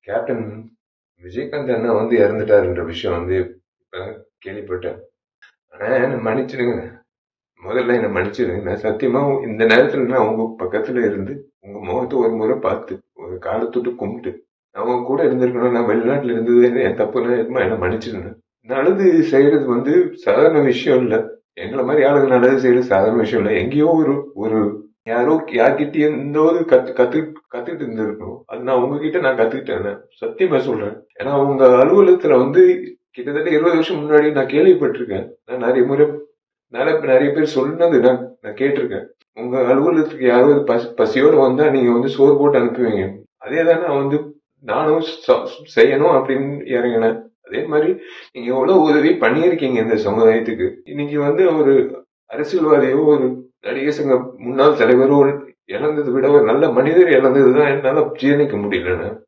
Captain Vijayakanth அண்ணா வந்து இறந்துட்டாருன்ற விஷயம் வந்து இப்ப கேள்விப்பட்டேன். ஆனா என்ன மன்னிச்சிடுங்க. முதல்ல என்ன மன்னிச்சிடுங்க. நான் சத்தியமா இந்த நேரத்துல நான் உங்க பக்கத்துல இருந்து உங்க முகத்தை ஒரு முறை பார்த்து ஒரு காலத்தொட்டு கும்பிட்டு அவங்க கூட இருந்திருக்கணும். நான் வெளிநாட்டுல இருந்தது என் தப்புன்னு என்ன மன்னிச்சிடுங்க. நல்லது செய்யறது வந்து சாதாரண விஷயம் இல்ல. எங்களை மாதிரி ஆளுங்க நல்லது செய்யறது சாதாரண விஷயம் இல்ல. எங்கேயோ ஒரு ஒரு யாரோ யார்கிட்டயும் இந்த ஒரு கத்துக்கிட்டு இருந்திருக்கணும். அது நான் உங்ககிட்ட நான் கத்துக்கிட்டேன். சத்தியமா சொல்றேன். ஏன்னா உங்க அலுவலகத்துல வந்து கிட்டத்தட்ட 20 வருஷம் முன்னாடி நான் கேள்விப்பட்டிருக்கேன். நான் நிறைய முறை நிறைய பேர் சொன்னது நான் கேட்டிருக்கேன். உங்க அலுவலகத்துக்கு யாராவது பசியோட வந்தா நீங்க வந்து சோறு போட்டு அனுப்புவீங்க. அதேதான் நான் வந்து நானும் செய்யணும் அப்படின்னு இறங்கினேன். அதே மாதிரி நீங்க எவ்வளவு உதவி பண்ணியிருக்கீங்க இந்த சமுதாயத்துக்கு. இன்னைக்கு வந்து ஒரு அரசியல்வாதியோ ஒரு நடிகர் சங்க முன்னாள் தலைவரோ இழந்ததை விட ஒரு நல்ல மனிதர் இழந்ததுதான் என்னால ஜீரணிக்க முடியல.